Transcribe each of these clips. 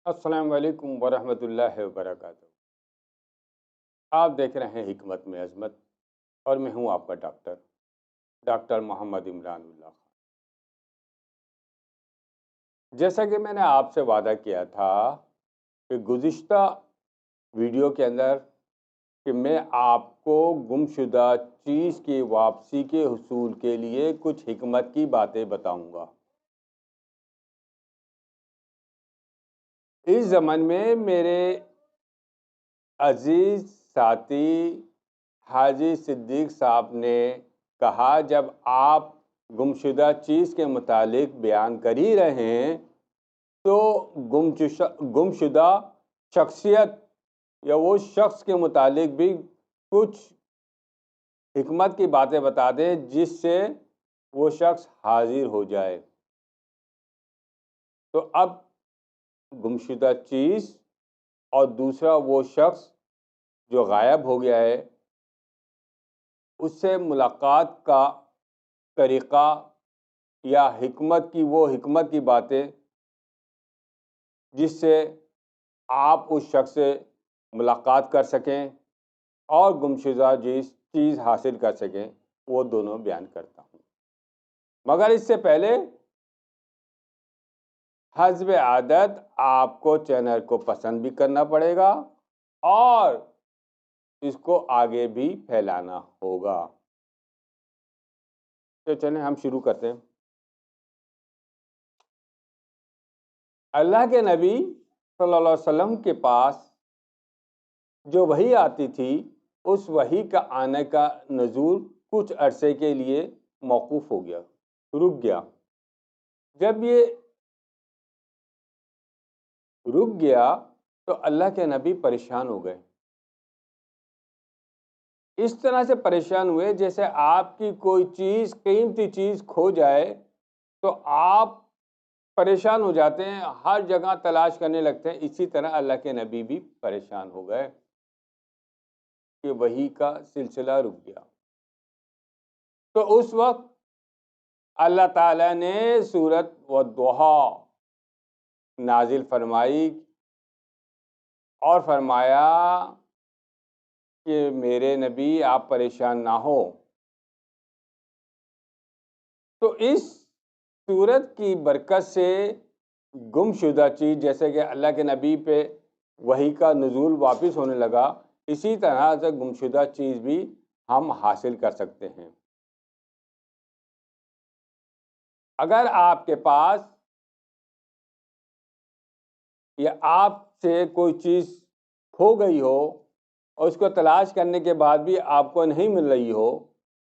السلام علیکم ورحمۃ اللہ وبرکاتہ۔ آپ دیکھ رہے ہیں حکمت میں عظمت، اور میں ہوں آپ کا ڈاکٹر محمد عمران اللہ خان۔ جیسا کہ میں نے آپ سے وعدہ کیا تھا کہ گزشتہ ویڈیو کے اندر کہ میں آپ کو گمشدہ چیز کی واپسی کے حصول کے لیے کچھ حکمت کی باتیں بتاؤں گا۔ اس زمن میں میرے عزیز ساتھی حاجی صدیق صاحب نے کہا، جب آپ گمشدہ چیز کے متعلق بیان کر ہی رہے ہیں تو گمشدہ شخصیت یا وہ شخص کے متعلق بھی کچھ حکمت کی باتیں بتا دیں جس سے وہ شخص حاضر ہو جائے۔ تو اب گمشدہ چیز اور دوسرا وہ شخص جو غائب ہو گیا ہے، اس سے ملاقات کا طریقہ یا حکمت کی باتیں جس سے آپ اس شخص سے ملاقات کر سکیں اور گمشدہ چیز حاصل کر سکیں، وہ دونوں بیان کرتا ہوں۔ مگر اس سے پہلے حسب عادت آپ کو چینل کو پسند بھی کرنا پڑے گا اور اس کو آگے بھی پھیلانا ہوگا۔ تو چلیں ہم شروع کرتے ہیں۔ اللہ کے نبی صلی اللہ علیہ وسلم کے پاس جو وحی آتی تھی، اس وحی کا آنے کا نزول کچھ عرصے کے لیے موقوف ہو گیا، رک گیا۔ جب یہ رک گیا تو اللہ کے نبی پریشان ہو گئے۔ اس طرح سے پریشان ہوئے جیسے آپ کی کوئی چیز، قیمتی چیز کھو جائے تو آپ پریشان ہو جاتے ہیں، ہر جگہ تلاش کرنے لگتے ہیں۔ اسی طرح اللہ کے نبی بھی پریشان ہو گئے کہ وحی کا سلسلہ رک گیا۔ تو اس وقت اللہ تعالیٰ نے سورۃ والضحیٰ نازل فرمائی اور فرمایا کہ میرے نبی آپ پریشان نہ ہو۔ تو اس سورت کی برکت سے گمشدہ چیز، جیسے کہ اللہ کے نبی پہ وحی کا نزول واپس ہونے لگا، اسی طرح سے گمشدہ چیز بھی ہم حاصل کر سکتے ہیں۔ اگر آپ کے پاس یا آپ سے کوئی چیز کھو گئی ہو اور اس کو تلاش کرنے کے بعد بھی آپ کو نہیں مل رہی ہو،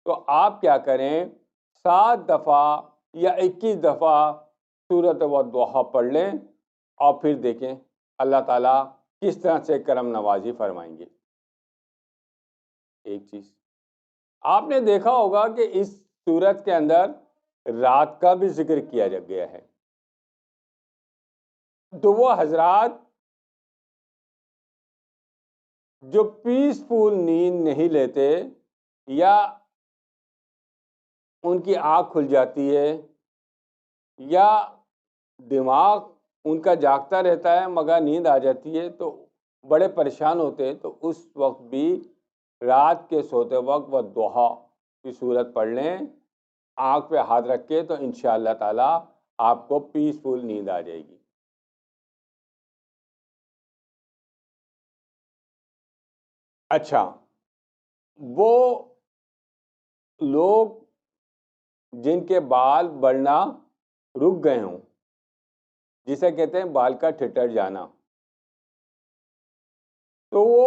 تو آپ کیا کریں، 7 دفعہ یا 21 دفعہ سورۃ والضحیٰ پڑھ لیں اور پھر دیکھیں اللہ تعالیٰ کس طرح سے کرم نوازی فرمائیں گے۔ ایک چیز آپ نے دیکھا ہوگا کہ اس سورت کے اندر رات کا بھی ذکر کیا گیا ہے۔ تو وہ حضرات جو پیسفل نیند نہیں لیتے یا ان کی آنکھ کھل جاتی ہے یا دماغ ان کا جاگتا رہتا ہے مگر نیند آ جاتی ہے، تو بڑے پریشان ہوتے ہیں، تو اس وقت بھی رات کے سوتے وقت والضحیٰ کی سورت پڑھ لیں، آنکھ پہ ہاتھ رکھ کے، تو انشاءاللہ تعالی آپ کو پیسفل نیند آ جائے گی۔ اچھا، وہ لوگ جن کے بال بڑھنا رک گئے ہوں، جسے کہتے ہیں بال کا ٹھٹر جانا، تو وہ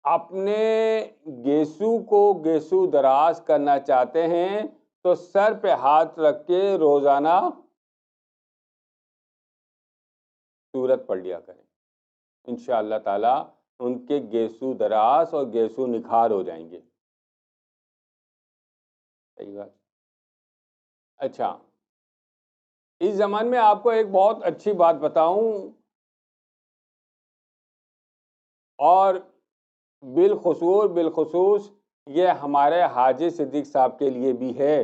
اپنے گیسو دراز کرنا چاہتے ہیں تو سر پہ ہاتھ رکھ کے روزانہ سورت پڑھ لیا کریں، انشاءاللہ تعالی ان کے گیسو دراز اور گیسو نکھار ہو جائیں گے۔ صحیح بات۔ اچھا، اس زمان میں آپ کو ایک بہت اچھی بات بتاؤں، اور بالخصوص یہ ہمارے حاجی صدیق صاحب کے لیے بھی ہے۔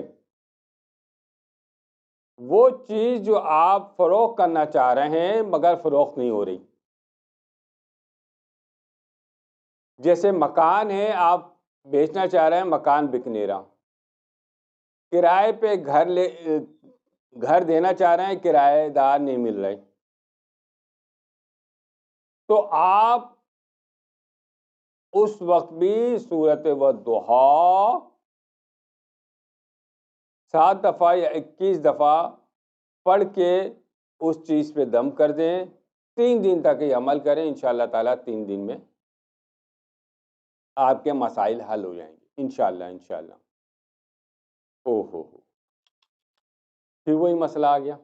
وہ چیز جو آپ فروخت کرنا چاہ رہے ہیں مگر فروخت نہیں ہو رہی. جیسے مکان ہے، آپ بیچنا چاہ رہے ہیں، مکان بک نہیں رہا. کرائے پہ گھر دینا چاہ رہے ہیں، کرایہ دار نہیں مل رہے. تو آپ اس وقت بھی سورۃ والضحیٰ 7 دفعہ یا 21 دفعہ پڑھ کے اس چیز پہ دم کر دیں. 3 دن تک یہ عمل کریں، انشاءاللہ تعالیٰ 3 دن میں آپ کے مسائل حل ہو جائیں گے انشاءاللہ. انشاءاللہ. ہو پھر وہی مسئلہ آ گیا،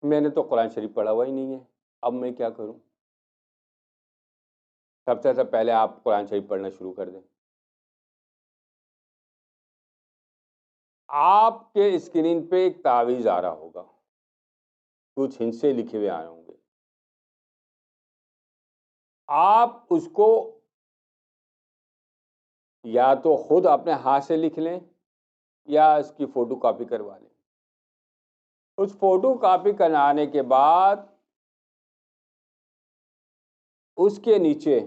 میں نے تو قرآن شریف پڑھا ہوا ہی نہیں ہے، اب میں کیا کروں؟ سب سے پہلے آپ قرآن شریف پڑھنا شروع کر دیں. آپ کے اسکرین پہ ایک تعویذ آ رہا ہوگا، کچھ ہندسے لکھے ہوئے آئے ہوں گے. آپ اس کو یا تو خود اپنے ہاتھ سے لکھ لیں یا اس کی فوٹو کاپی کروا لیں. اس فوٹو کاپی کرانے کے بعد اس کے نیچے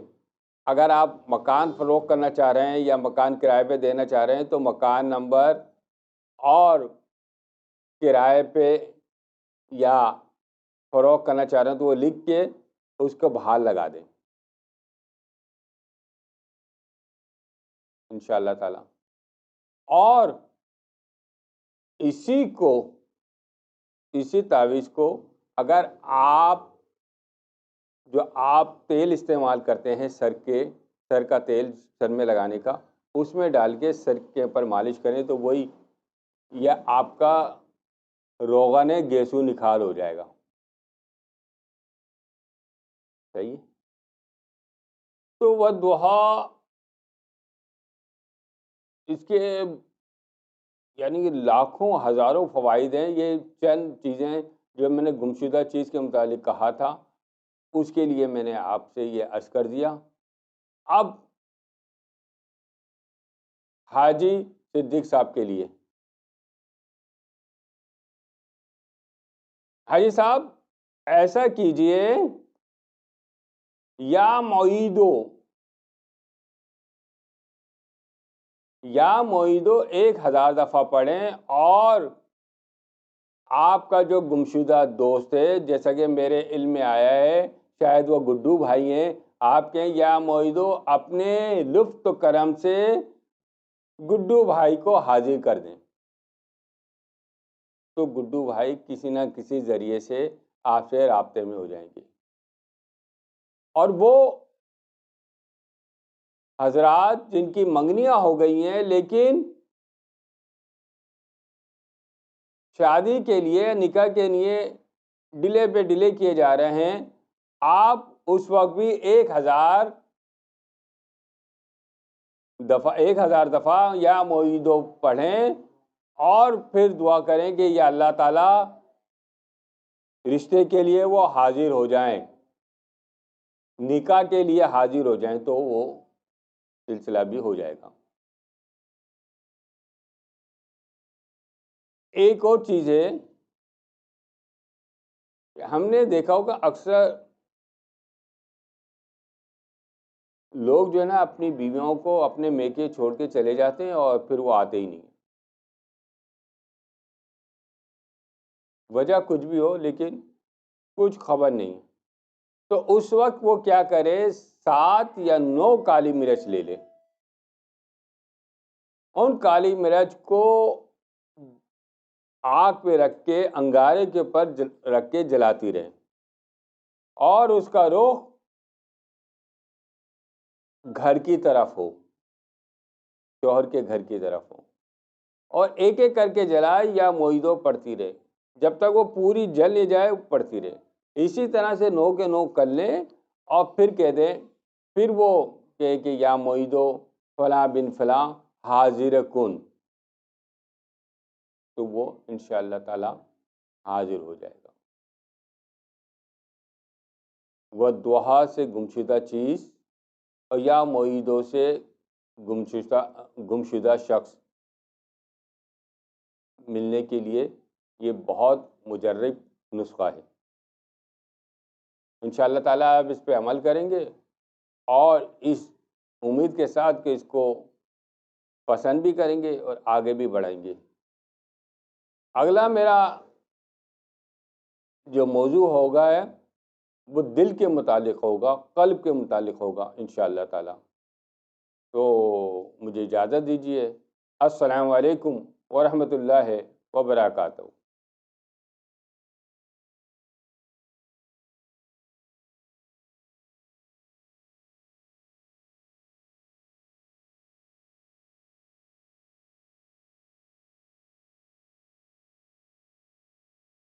اگر آپ مکان فروخت کرنا چاہ رہے ہیں یا مکان کرائے پہ دینا چاہ رہے ہیں تو مکان نمبر اور کرائے پہ یا فروخت کرنا چاہ رہے ہیں تو وہ لکھ کے اس کو باہر لگا دیں انشاءاللہ تعالی. اور اسی تعویذ کو اگر آپ تیل استعمال کرتے ہیں سر کا تیل سر میں لگانے کا، اس میں ڈال کے سر کے اوپر مالش کریں تو وہی یا آپ کا روغن گیسو نکھار ہو جائے گا. صحیح. تو والضحیٰ اس کے یعنی کہ لاکھوں ہزاروں فوائد ہیں. یہ چند چیزیں جو میں نے گمشدہ چیز کے متعلق کہا تھا اس کے لیے میں نے آپ سے یہ عرض کر دیا. اب حاجی صدیق صاحب کے لیے، حاجی صاحب ایسا کیجئے، یا معیدو 1000 دفعہ پڑھیں. اور آپ کا جو گمشدہ دوست ہے، جیسا کہ میرے علم میں آیا ہے شاید وہ گڈو بھائی ہیں، آپ کے یا معیدو اپنے لطف و کرم سے گڈو بھائی کو حاضر کر دیں تو گڈو بھائی کسی نہ کسی ذریعے سے آپ سے رابطے میں ہو جائیں گے. اور وہ حضرات جن کی منگنیاں ہو گئی ہیں لیکن شادی کے لیے، نکاح کے لیے ڈیلے پہ ڈیلے کیے جا رہے ہیں، آپ اس وقت بھی 1000 دفعہ یا معیدو پڑھیں اور پھر دعا کریں کہ یا اللہ تعالی رشتے کے لیے وہ حاضر ہو جائیں، نکاح کے لیے حاضر ہو جائیں تو وہ سلسلہ بھی ہو جائے گا. ایک اور چیز ہے کہ ہم نے دیکھا ہوگا اکثر لوگ جو ہے نا اپنی بیویوں کو اپنے میکے چھوڑ کے چلے جاتے ہیں اور پھر وہ آتے ہی نہیں. وجہ کچھ بھی ہو لیکن کچھ خبر نہیں. تو اس وقت وہ کیا کرے، 7 یا 9 کالی مرچ لے لے، ان کالی مرچ کو آگ پہ رکھ کے انگارے کے اوپر رکھ کے جلاتی رہے اور اس کا رخ گھر کی طرف ہو، شوہر کے گھر کی طرف ہو، اور ایک ایک کر کے جلائے یا معیدو پڑھتی رہے جب تک وہ پوری جل نہیں جائے، پڑھتی رہے. اسی طرح سے 9 کے 9 کر لیں اور پھر کہہ دیں، پھر وہ کہے کہ یا معیدو فلاں بن فلاں حاضر کن، تو وہ انشاءاللہ تعالی حاضر ہو جائے گا. وہ دعا سے گمشدہ چیز اور یا معیدوں سے گمشدہ شخص ملنے کے لیے یہ بہت مجرب نسخہ ہے۔ انشاءاللہ تعالیٰ آپ اس پہ عمل کریں گے اور اس امید کے ساتھ کہ اس کو پسند بھی کریں گے اور آگے بھی بڑھائیں گے۔ اگلا میرا جو موضوع ہوگا ہے وہ دل کے متعلق ہوگا، قلب کے متعلق ہوگا انشاءاللہ تعالیٰ۔ تو مجھے اجازت دیجیے۔ السلام علیکم ورحمۃ اللہ وبرکاتہ۔